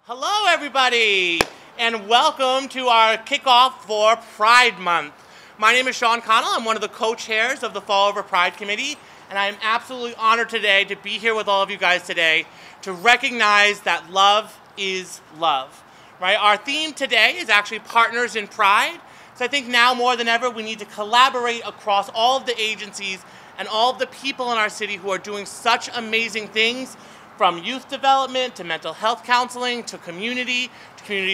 Hello, everybody, and welcome to our kickoff for Pride Month. My name is Connell. I'm one of the co-chairs of the Fall Over Pride Committee, and I am absolutely honored today to be here with all of you guys today to recognize that love is love. Right? Our theme today is actually Partners in Pride. So I think now more than ever we need to collaborate across all of the agencies and all of the people in our city who are doing such amazing things, from youth development to mental health counseling to community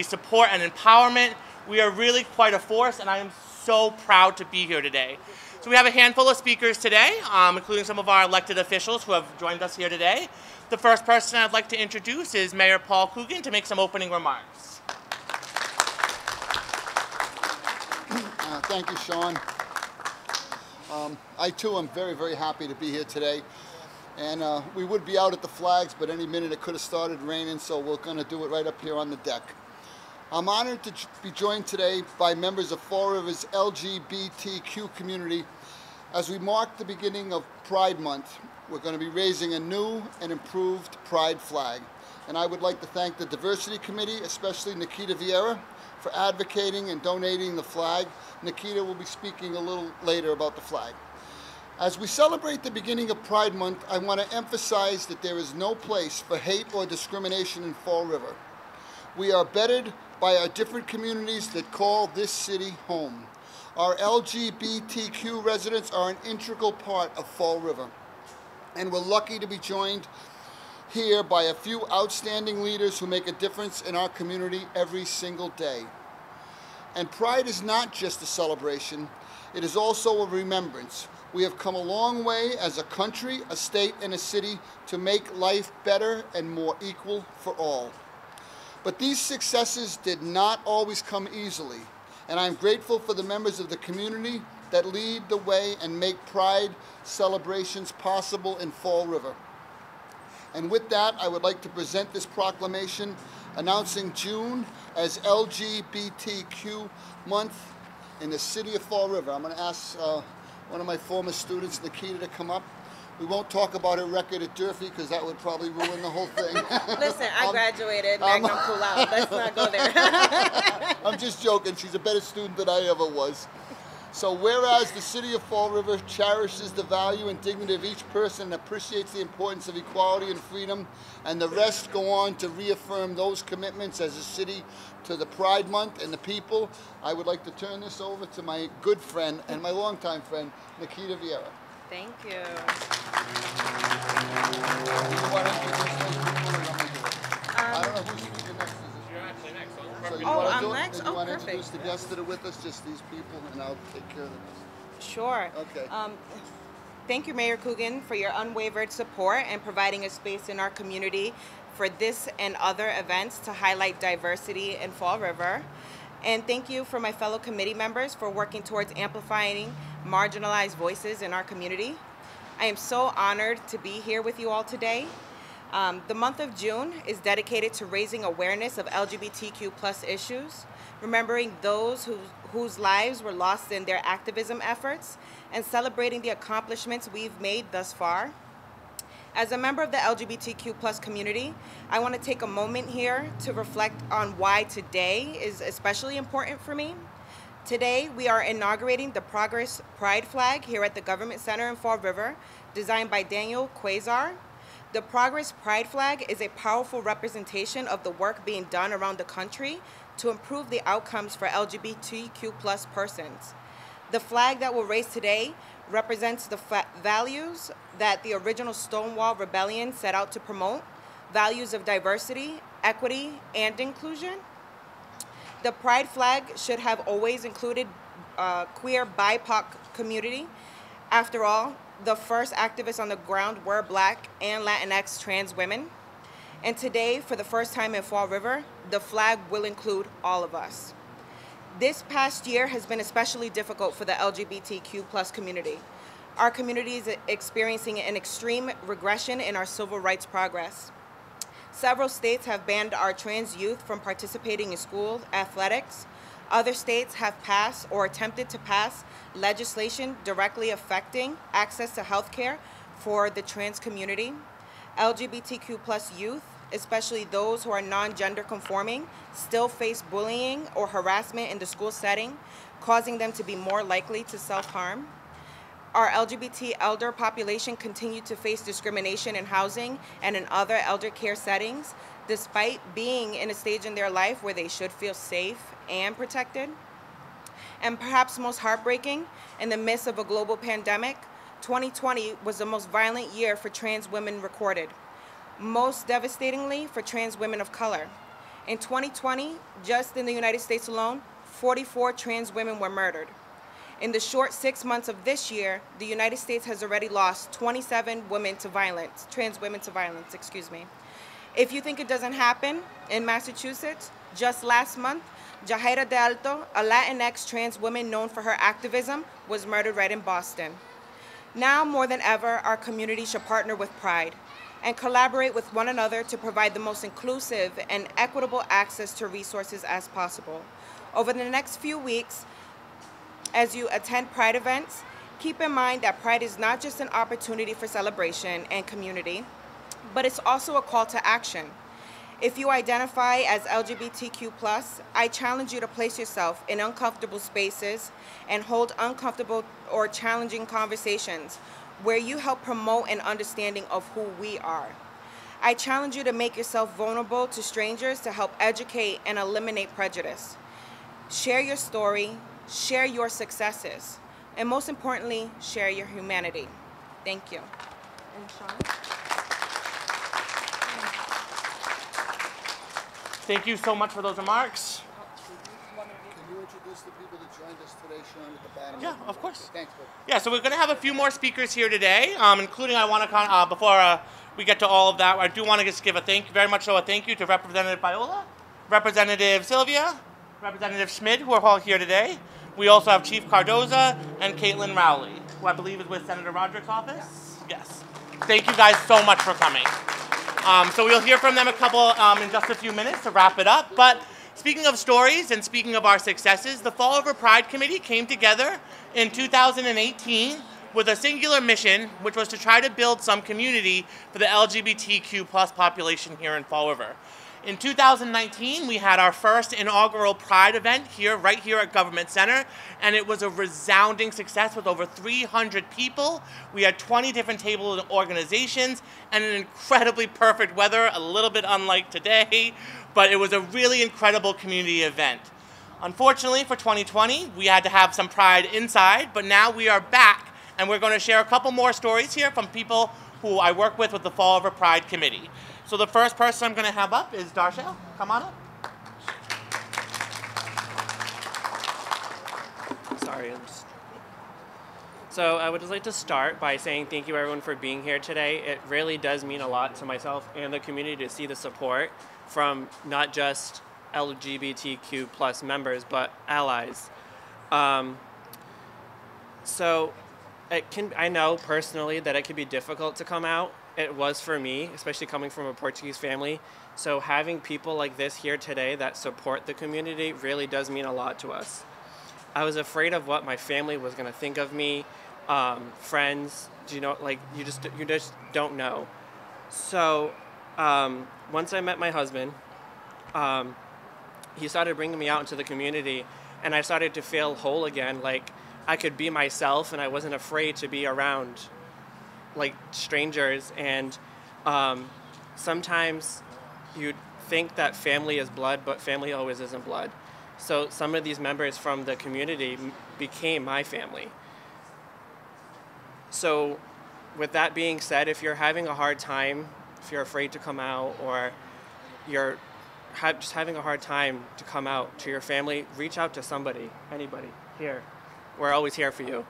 support and empowerment. We are really quite a force, and I am so proud to be here today. So we have a handful of speakers today, including some of our elected officials who have joined us here today. The first person I'd like to introduce is Mayor Paul Coogan to make some opening remarks. Thank you, Sean. I too am very, very happy to be here today. And we would be out at the flags, but any minute it could have started raining, so we're going to do it right up here on the deck. I'm honored to be joined today by members of Fall River's LGBTQ community as we mark the beginning of Pride Month. We're going to be raising a new and improved Pride flag. And I would like to thank the Diversity Committee, especially Nikita Viera, for advocating and donating the flag. Nikita will be speaking a little later about the flag. As we celebrate the beginning of Pride Month, I want to emphasize that there is no place for hate or discrimination in Fall River. We are bettered by our different communities that call this city home. Our LGBTQ residents are an integral part of Fall River, and we're lucky to be joined here by a few outstanding leaders who make a difference in our community every single day. And Pride is not just a celebration, it is also a remembrance. We have come a long way as a country, a state, and a city to make life better and more equal for all. But these successes did not always come easily, and I'm grateful for the members of the community that lead the way and make Pride celebrations possible in Fall River. And with that, I would like to present this proclamation announcing June as LGBTQ month in the city of Fall River. I'm going to ask one of my former students, Nikita, to come up. We won't talk about her record at Durfee because that would probably ruin the whole thing. Listen, I graduated magna cum laude. Let's not go there. I'm just joking. She's a better student than I ever was. So whereas the city of Fall River cherishes the value and dignity of each person and appreciates the importance of equality and freedom, and the rest go on to reaffirm those commitments as a city to the Pride Month and the people, I would like to turn this over to my good friend and my longtime friend, Nikita Viera. Thank you. I don't know who's speaking next. You're actually next. So you Oh, want to I'm do it? next? And you Oh, want to perfect. introduce the guests that are with us, just these people, and I'll take care of the rest. Sure. Okay. Thank you, Mayor Coogan, for your unwavered support and providing a space in our community for this and other events to highlight diversity in Fall River. And thank you for my fellow committee members for working towards amplifying marginalized voices in our community. I am so honored to be here with you all today. The month of June is dedicated to raising awareness of LGBTQ+ issues, remembering those whose lives were lost in their activism efforts, and celebrating the accomplishments we've made thus far. As a member of the LGBTQ+ community, I want to take a moment here to reflect on why today is especially important for me. Today, we are inaugurating the Progress Pride flag here at the Government Center in Fall River, designed by Daniel Quasar. The Progress Pride flag is a powerful representation of the work being done around the country to improve the outcomes for LGBTQ+ persons. The flag that we'll raise today represents the values that the original Stonewall Rebellion set out to promote, values of diversity, equity, and inclusion. The Pride flag should have always included queer BIPOC community. After all, the first activists on the ground were Black and Latinx trans women. And today, for the first time in Fall River, the flag will include all of us. This past year has been especially difficult for the LGBTQ+ community. Our community is experiencing an extreme regression in our civil rights progress. Several states have banned our trans youth from participating in school athletics. Other states have passed or attempted to pass legislation directly affecting access to health care for the trans community. LGBTQ+ youth especially those who are non-gender conforming, still face bullying or harassment in the school setting, causing them to be more likely to self-harm. Our LGBT elder population continue to face discrimination in housing and in other elder care settings, despite being in a stage in their life where they should feel safe and protected. And perhaps most heartbreaking, in the midst of a global pandemic, 2020 was the most violent year for trans women recorded, most devastatingly for trans women of color. In 2020, just in the United States alone, 44 trans women were murdered. In the short 6 months of this year, the United States has already lost 27 women to violence, trans women to violence, excuse me. If you think it doesn't happen, in Massachusetts, just last month, Jahaira de Alto, a Latinx trans woman known for her activism, was murdered right in Boston. Now more than ever, our community should partner with Pride and collaborate with one another to provide the most inclusive and equitable access to resources as possible. Over the next few weeks, as you attend Pride events, keep in mind that Pride is not just an opportunity for celebration and community, but it's also a call to action. If you identify as LGBTQ+, I challenge you to place yourself in uncomfortable spaces and hold uncomfortable or challenging conversations where you help promote an understanding of who we are. I challenge you to make yourself vulnerable to strangers to help educate and eliminate prejudice. Share your story, share your successes, and most importantly, share your humanity. Thank you. And Sean? Thank you so much for those remarks. Can you introduce the people that joined us today, Sean, at the bottom? Yeah, of course. Thanks, Bill. Yeah, so we're going to have a few more speakers here today, including I want to, before we get to all of that, I do want to just give a thank you to Representative Fiola, Representative Sylvia, Representative Schmid, who are all here today. We also have Chief Cardoza and Caitlin Rowley, who I believe is with Senator Roderick's office. Yes. Thank you guys so much for coming. So we'll hear from them in just a few minutes to wrap it up. But speaking of stories and speaking of our successes, the Fall River Pride Committee came together in 2018 with a singular mission, which was to try to build some community for the LGBTQ+ population here in Fall River. In 2019, we had our first inaugural Pride event right here at Government Center, and it was a resounding success with over 300 people. We had 20 different table organizations and an incredibly perfect weather, a little bit unlike today, but it was a really incredible community event. Unfortunately, for 2020, we had to have some Pride inside, but now we are back, and we're going to share a couple more stories here from people who I work with the Fall River Pride Committee. So the first person I'm going to have up is Darshual. Come on up. Sorry. So I would just like to start by saying thank you everyone for being here today. It really does mean a lot to myself and the community to see the support from not just LGBTQ+ members, but allies. So I know personally that it can be difficult to come out. It was for me, especially coming from a Portuguese family. So having people like this here today that support the community really does mean a lot to us. I was afraid of what my family was going to think of me, friends, you just don't know. So once I met my husband, he started bringing me out into the community, and I started to feel whole again, like I could be myself and I wasn't afraid to be around like strangers. And sometimes you think that family is blood, but family always isn't blood. So some of these members from the community became my family. So with that being said, if you're having a hard time, if you're afraid to come out, or you're just having a hard time to come out to your family, reach out to somebody, anybody here. We're always here for you.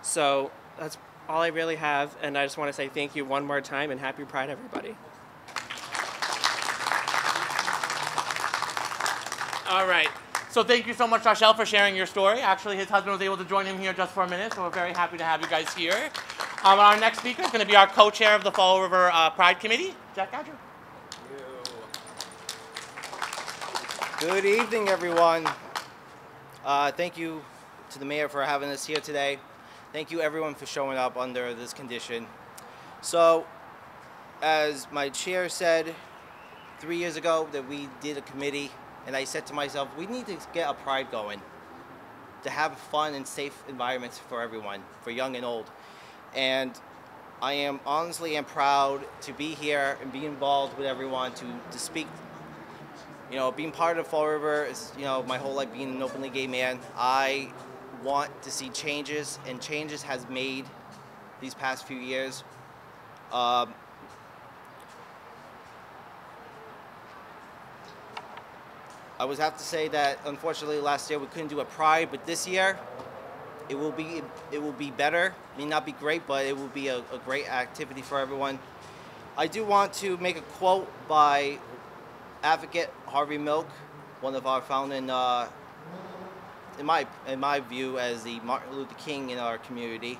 So that's all I really have, and I just want to say thank you one more time, and happy Pride, everybody. All right. So thank you so much, Darshual, for sharing your story. Actually, his husband was able to join him here just for a minute, so we're very happy to have you guys here. Our next speaker is going to be our co-chair of the Fall River Pride Committee, Gadreau. Good evening, everyone. Thank you to the mayor for having us here today. Thank you, everyone, for showing up under this condition. So, as my chair said, 3 years ago that we did a committee, and I said to myself, we need to get a pride going to have fun and safe environments for everyone, for young and old. And I am honestly proud to be here and be involved with everyone to speak. You know, being part of Fall River is, you know, my whole life being an openly gay man. I want to see changes, and changes has made these past few years. I would have to say that unfortunately last year we couldn't do a Pride, but this year it will be better. It may not be great, but it will be a great activity for everyone. I do want to make a quote by advocate Harvey Milk, one of our founding, in my view, as the Martin Luther King in our community.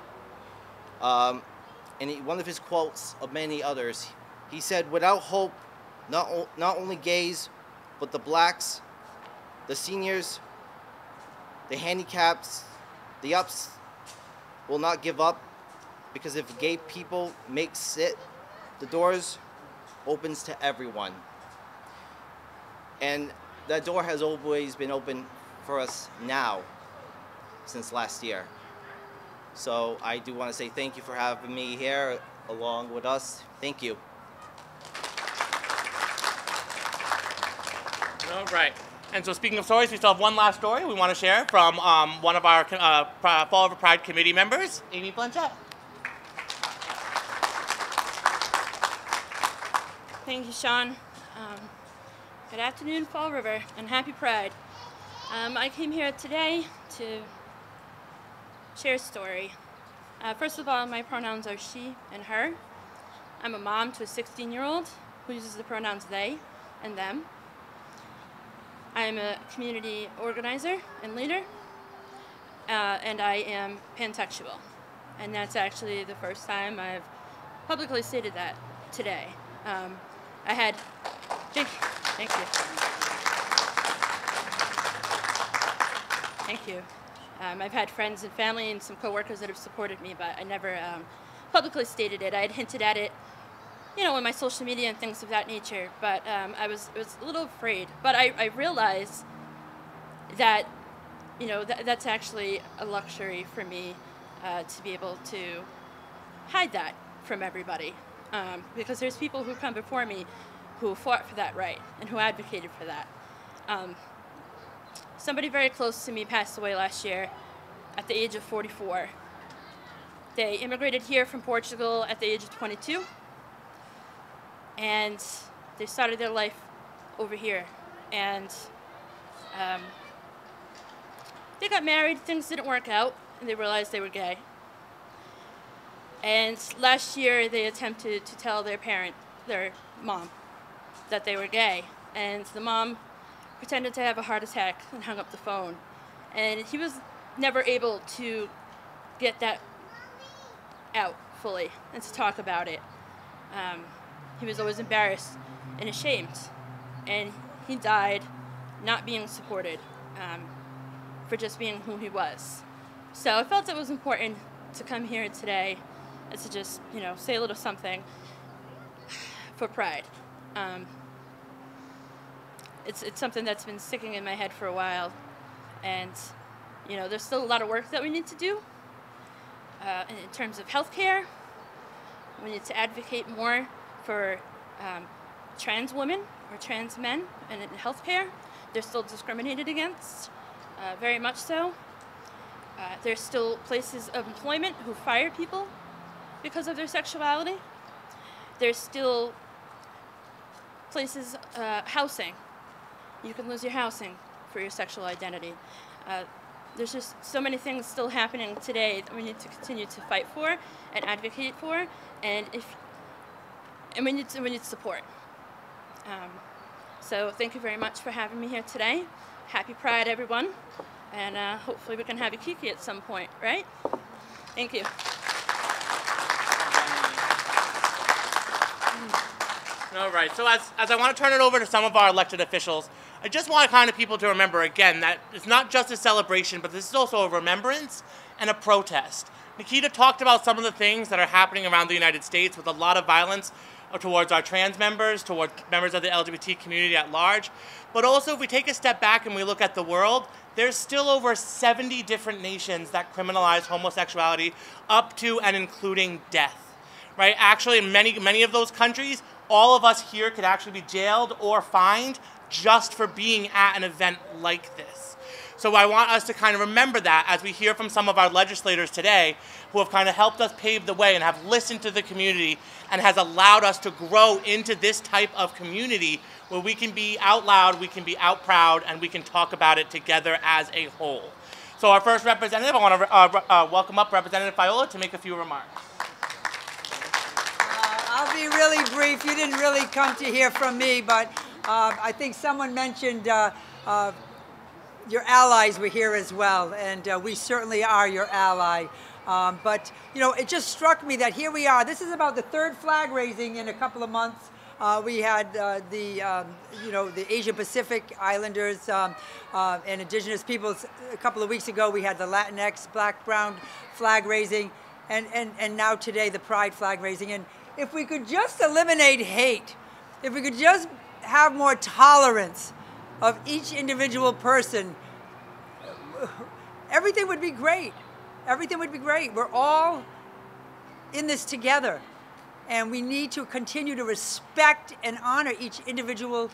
And one of his quotes of many others, he said, "Without hope, not only gays, but the blacks, the seniors, the handicaps, the ups will not give up, because if gay people makes it, the doors opens to everyone." And that door has always been open for us now, since last year. So I do want to say thank you for having me here along with us. Thank you. All right. And so speaking of stories, we still have one last story we want to share from one of our Fall River Pride Committee members, Amy Blanchette. Thank you, Sean. Good afternoon, Fall River, and happy Pride. I came here today to share a story. First of all, my pronouns are she and her. I'm a mom to a 16-year-old who uses the pronouns they and them. I am a community organizer and leader, and I am pansexual. And that's actually the first time I've publicly stated that today. Thank you. Thank you. I've had friends and family and some coworkers that have supported me, but I never publicly stated it. I had hinted at it, you know, in my social media and things of that nature, but I was a little afraid. But I realized that, you know, that's actually a luxury for me to be able to hide that from everybody, because there's people who come before me who fought for that right and who advocated for that. Somebody very close to me passed away last year at the age of 44. They immigrated here from Portugal at the age of 22, and they started their life over here. And they got married, things didn't work out, and they realized they were gay. And last year they attempted to tell their mom, that they were gay. And the mom pretended to have a heart attack and hung up the phone. And he was never able to get that out fully and to talk about it. He was always embarrassed and ashamed. And he died not being supported for just being who he was. So I felt it was important to come here today and to just, you know, say a little something for Pride. It's something that's been sticking in my head for a while, and you know, there's still a lot of work that we need to do in terms of healthcare. We need to advocate more for trans women or trans men in healthcare. They're still discriminated against, very much so. There's still places of employment who fire people because of their sexuality. There's still places, housing. You can lose your housing for your sexual identity. There's just so many things still happening today that we need to continue to fight for and advocate for, and we need support. So thank you very much for having me here today. Happy Pride, everyone, and hopefully we can have a kiki at some point, right? Thank you. All right, so as I want to turn it over to some of our elected officials, I just want kind of people to remember again that it's not just a celebration, but this is also a remembrance and a protest. Nikita talked about some of the things that are happening around the United States with a lot of violence towards our trans members, towards members of the LGBT community at large. But also, if we take a step back and we look at the world, there's still over 70 different nations that criminalize homosexuality up to and including death, right? Actually, in many of those countries, all of us here could actually be jailed or fined just for being at an event like this. So I want us to kind of remember that as we hear from some of our legislators today who have kind of helped us pave the way and have listened to the community and has allowed us to grow into this type of community where we can be out loud, we can be out proud, and we can talk about it together as a whole. So our first representative, I want to welcome up Representative Fiola to make a few remarks. I'll be really brief. You didn't really come to hear from me, but I think someone mentioned your allies were here as well, and we certainly are your ally. But, you know, it just struck me that here we are. This is about the third flag raising in a couple of months. We had the Asia Pacific Islanders and Indigenous peoples. A couple of weeks ago, we had the Latinx, Black, Brown flag raising, and now today the Pride flag raising. And if we could just eliminate hate, if we could just have more tolerance of each individual person, everything would be great. Everything would be great. We're all in this together. And we need to continue to respect and honor each individual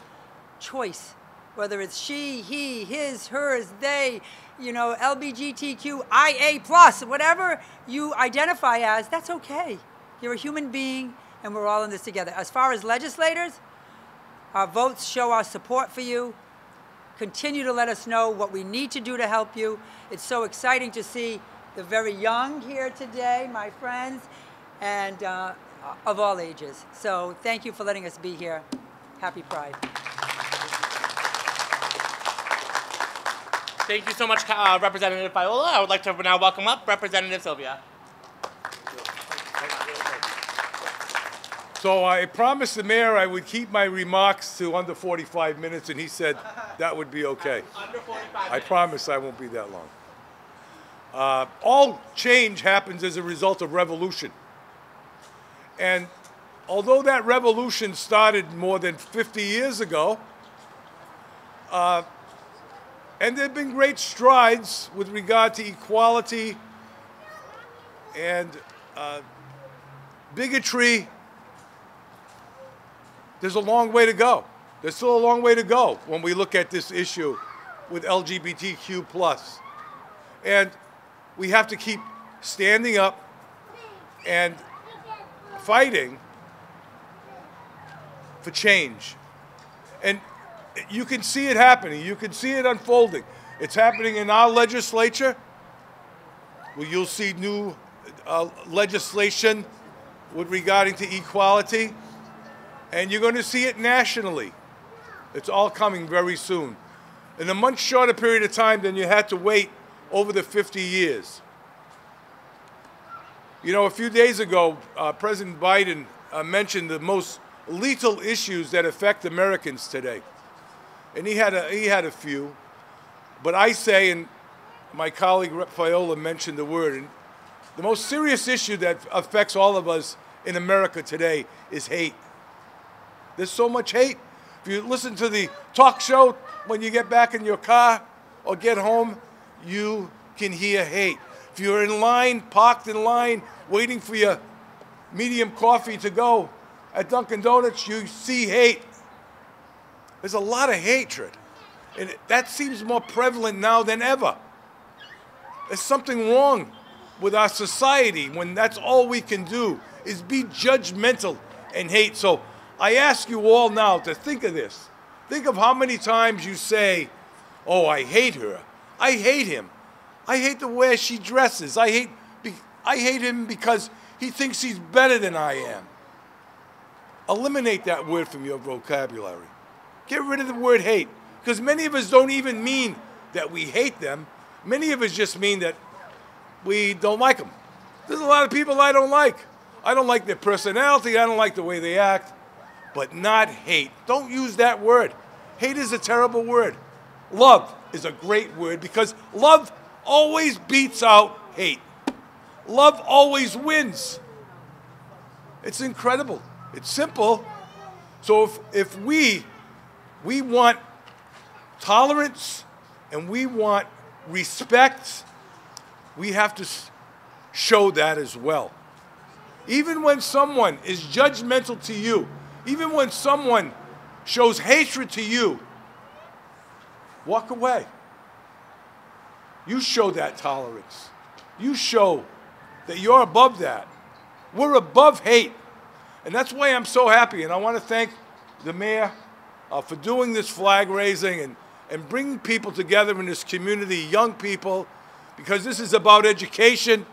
choice, whether it's she, he, his, hers, they, you know, LGBTQIA+, whatever you identify as, that's okay. You're a human being, and we're all in this together. As far as legislators, our votes show our support for you. Continue to let us know what we need to do to help you. It's so exciting to see the very young here today, my friends, and of all ages. So thank you for letting us be here. Happy Pride. Thank you so much, Representative Fiola. I would like to now welcome up Representative Sylvia. So I promised the mayor I would keep my remarks to under 45 minutes, and he said that would be okay. Under 45 minutes. I promise I won't be that long. All change happens as a result of revolution. And although that revolution started more than 50 years ago, and there have been great strides with regard to equality and bigotry, there's a long way to go. There's still a long way to go when we look at this issue with LGBTQ+. And we have to keep standing up and fighting for change. And you can see it happening. You can see it unfolding. It's happening in our legislature, where you'll see new legislation with regarding to equality. And you're going to see it nationally. It's all coming very soon. In a much shorter period of time than you had to wait over the 50 years. You know, a few days ago, President Biden mentioned the most lethal issues that affect Americans today. And he had a few. But I say, and my colleague Rep. Fiola mentioned the word, and the most serious issue that affects all of us in America today is hate. There's so much hate. If you listen to the talk show when you get back in your car or get home, you can hear hate. If you're in line, parked in line, waiting for your medium coffee to go at Dunkin' Donuts, you see hate. There's a lot of hatred. And that seems more prevalent now than ever. There's something wrong with our society when that's all we can do is be judgmental and hate. So I ask you all now to think of this. Think of how many times you say, oh, I hate her. I hate him. I hate the way she dresses. I hate him because he thinks he's better than I am. Eliminate that word from your vocabulary. Get rid of the word hate, because many of us don't even mean that we hate them. Many of us just mean that we don't like them. There's a lot of people I don't like. I don't like their personality. I don't like the way they act. But not hate. Don't use that word. Hate is a terrible word. Love is a great word, because love always beats out hate. Love always wins. It's incredible. It's simple. So if we want tolerance and we want respect, we have to show that as well. Even when someone is judgmental to you, even when someone shows hatred to you, walk away. You show that tolerance. You show that you're above that. We're above hate. And that's why I'm so happy. And I want to thank the mayor for doing this flag raising and bringing people together in this community, young people, because this is about education.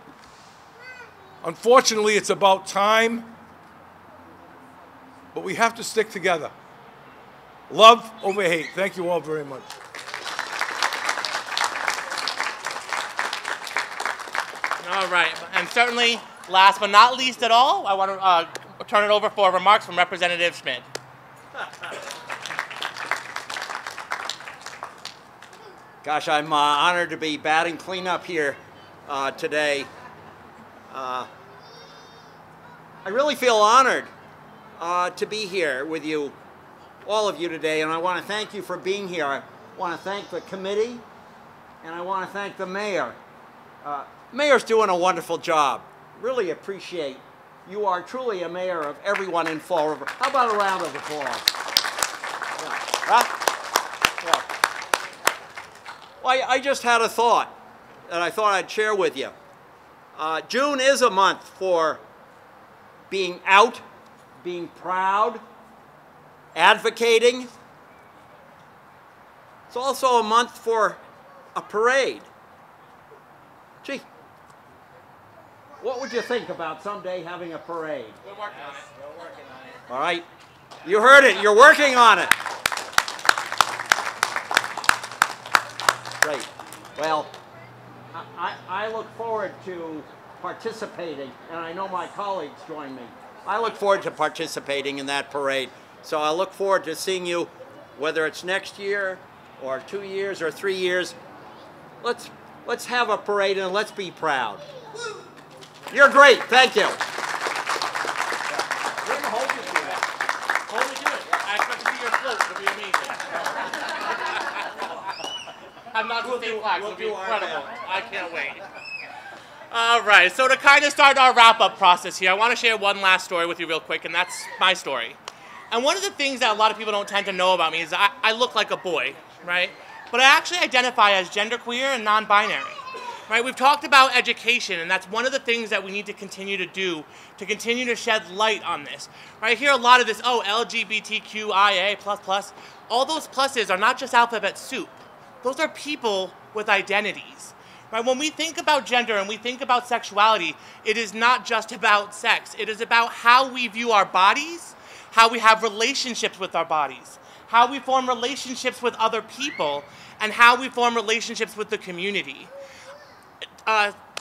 Unfortunately, it's about time. But we have to stick together. Love over hate. Thank you all very much. All right, and certainly, last but not least at all, I want to turn it over for remarks from Representative Schmid. Gosh, I'm honored to be batting cleanup here today. I really feel honored to be here with you, all of you today, and I want to thank you for being here. I want to thank the committee, and I want to thank the mayor. Mayor's doing a wonderful job. Really appreciate. You are truly a mayor of everyone in Fall River. How about a round of applause? Yeah. Well, I just had a thought that I thought I'd share with you. June is a month for being out, being proud, advocating. It's also a month for a parade. Gee, what would you think about someday having a parade? We're working on it. We're working on it. All right. You heard it. You're working on it. Great. Well, I look forward to participating, and I know my colleagues join me. I look forward to participating in that parade. So I look forward to seeing you, whether it's next year or 2 years or 3 years. Let's have a parade and let's be proud. You're great. Thank you. We're going to hold you to it. Hold me to it. I expect to see your float. It'll be amazing. I'm not going to say flags. It'll be incredible. I can't wait. All right. So to kind of start our wrap-up process here, I want to share one last story with you real quick, and that's my story. And one of the things that a lot of people don't tend to know about me is I look like a boy, right? But I actually identify as genderqueer and non-binary. Right, we've talked about education, and that's one of the things that we need to continue to do to continue to shed light on this. Right, I hear a lot of this, oh, LGBTQIA++. All those pluses are not just alphabet soup. Those are people with identities. Right, when we think about gender and we think about sexuality, it is not just about sex. It is about how we view our bodies, how we have relationships with our bodies, how we form relationships with other people, and how we form relationships with the community.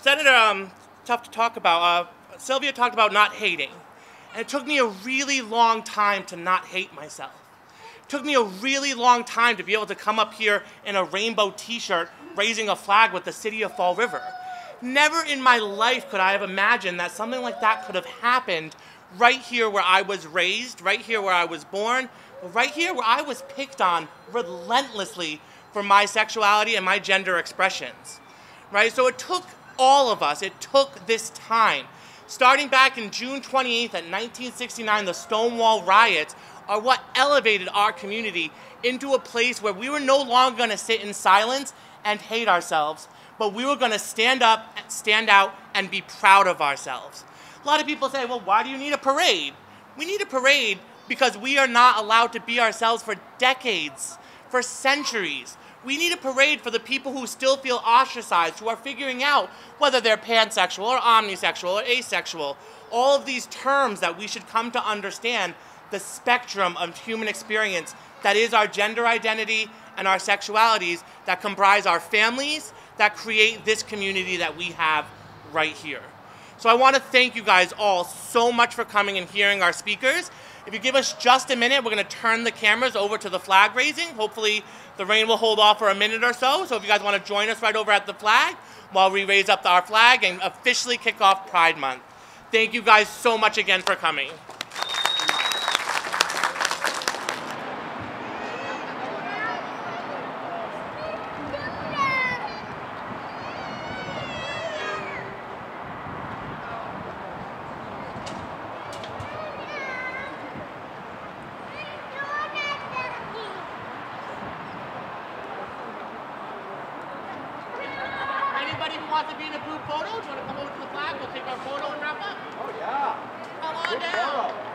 Senator, tough to talk about, Sylvia talked about not hating. And it took me a really long time to not hate myself. It took me a really long time to be able to come up here in a rainbow t-shirt raising a flag with the city of Fall River. Never in my life could I have imagined that something like that could have happened right here where I was raised, right here where I was born, right here where I was picked on relentlessly for my sexuality and my gender expressions. Right? So it took all of us, it took this time. Starting back in June 28th at 1969, the Stonewall riots are what elevated our community into a place where we were no longer going to sit in silence and hate ourselves, but we were going to stand up, stand out, and be proud of ourselves. A lot of people say, well, why do you need a parade? We need a parade because we are not allowed to be ourselves for decades, for centuries. We need a parade for the people who still feel ostracized, who are figuring out whether they're pansexual or omnisexual or asexual. All of these terms that we should come to understand the spectrum of human experience that is our gender identity and our sexualities that comprise our families, that create this community that we have right here. So I want to thank you guys all so much for coming and hearing our speakers. If you give us just a minute, we're going to turn the cameras over to the flag raising. Hopefully the rain will hold off for a minute or so. So if you guys want to join us right over at the flag while we raise up our flag and officially kick off Pride Month. Thank you guys so much again for coming. wants to be in a group photo? Do you want to come over to the flag? We'll take our photo and wrap up. Oh, yeah. Come on Good down. photo.